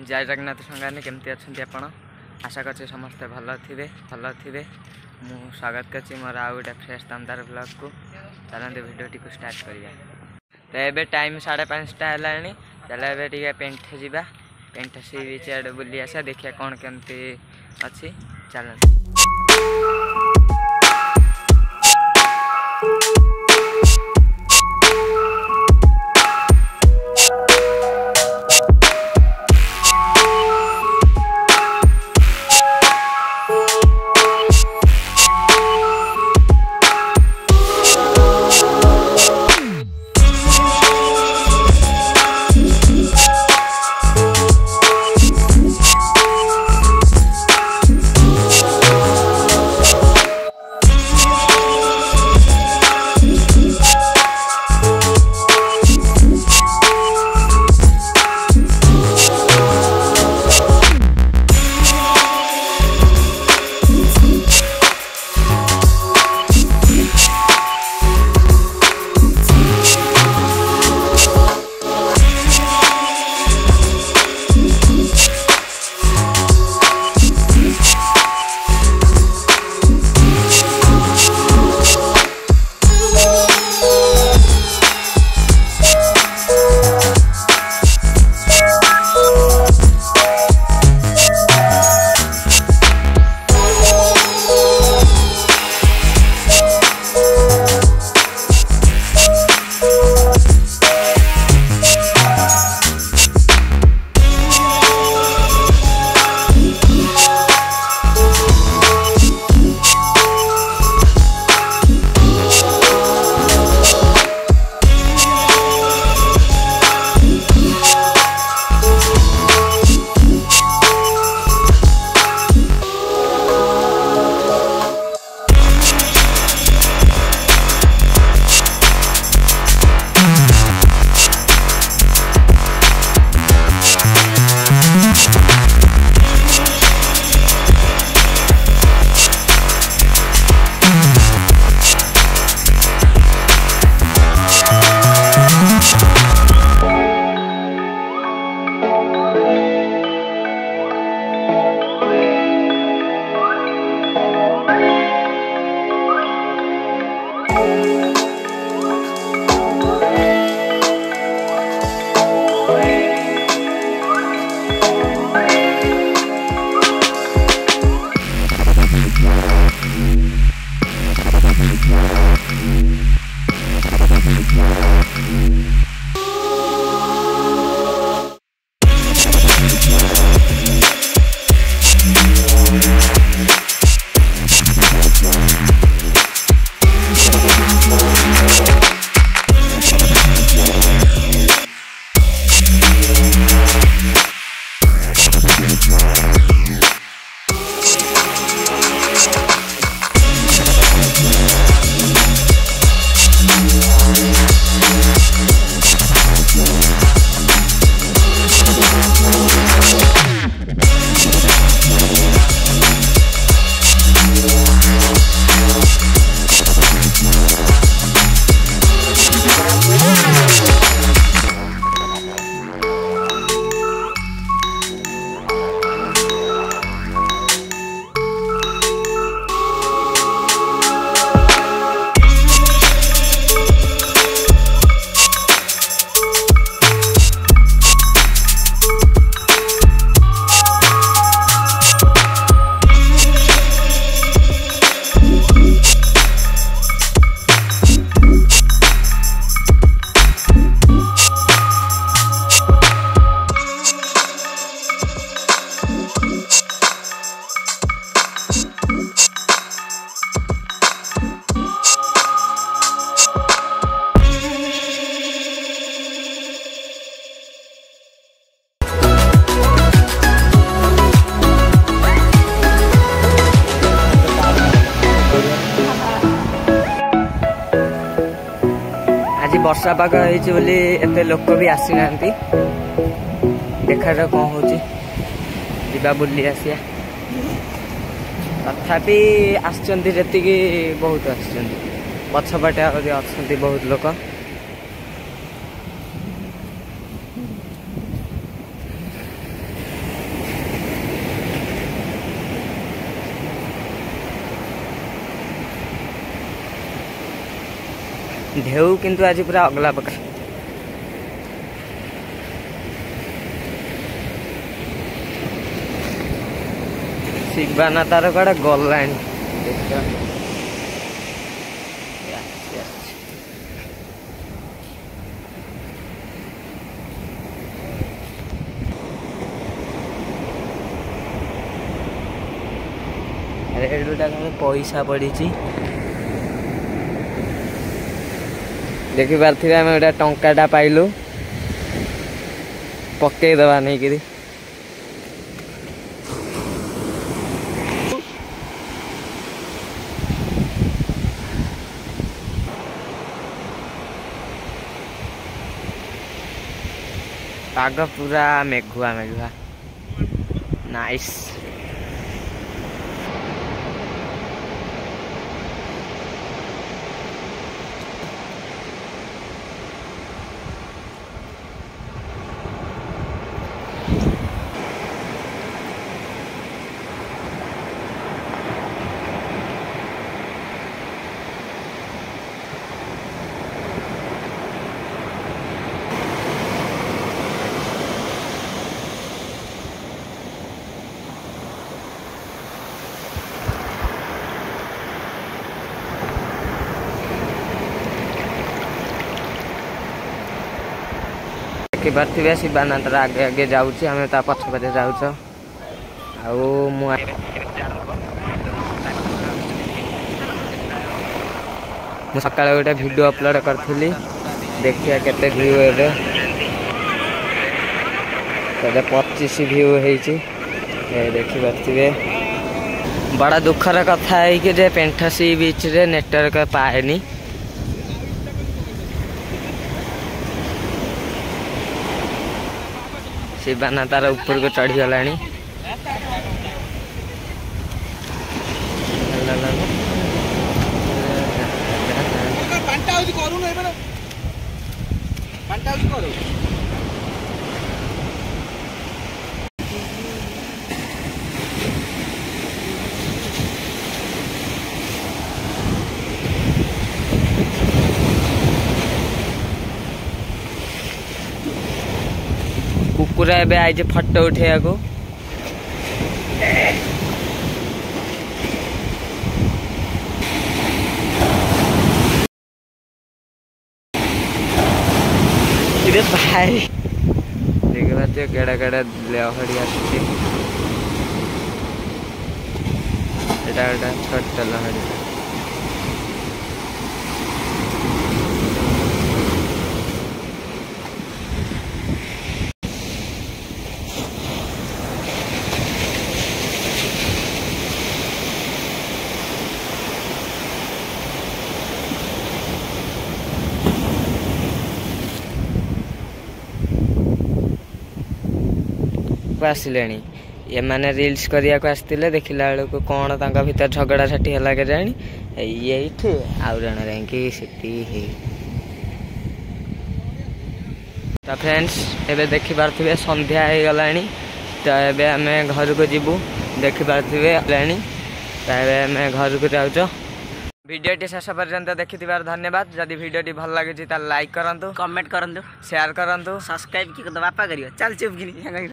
जय जगन्नाथ संगानी केमती अच्छा आपण आशा कर समस्ते भल थे मु स्वागत कर मोर आउ गोटे फ्रेश दमदार ब्लॉग को चलते वीडियो टी स्टार्ट करिया। तो ये टाइम 5:30 है चलो ये पेंट जा पेंट सी बीच आड़े बुली आसा देखिए कौन केमती अच्छी चलते। वर्षा पाग होते लोक भी आसी ना देखा जा कौन हो जा बुली आसिया तथापि आसती बहुत आछपटे अच्छा बहुत लोक ढेउ किंतु आज पूरा अगला पक्ष शिवाना तार कड़ा गलानी पैसा पड़ी देखी पारे आम गोटे टंकाटा पाइलु पकईदबा नहीं कि पाग पूरा मेघुआ मेघुआ नाइस देखी पारे शिवाना तर आगे आगे जाऊँगी आम पछ पचे जाऊच सका गोटे वीडियो अपलोड करी देखिए केते व्यू है 25 व्यू होती देखी पारे बड़ा दुखर कथा है कि पेंठा सी बीच रे नेटवर्क पाएनी शिवाना तार ऊपर को चढ़ी गलानी कुकुरा एबे आइजे फोटो उठे को भाई देख पाते केड़ा केड़ा लहड़ी आसुची छोट लहड़ी आसिले ये मैंने रील्स करिया को आसते देखला बेलू कौन तांका भीतर झगड़ा झाटी है के जानी ये आउ जन जाकि तो फ्रेंड्स एबे देखि पारथिबे संध्या हो गला तो एबे आमे घर को जीवु देखि पारथिबे तो एबे आमे घर को जाउचो वीडियोटी शेष पर्यंत देखिथिबार धन्यवाद जदि वीडियोटी भल लागे लाइक करंतु कमेंट करंतु शेयर करंतु सब्सक्राइब की दबापा करियो चल चुप कि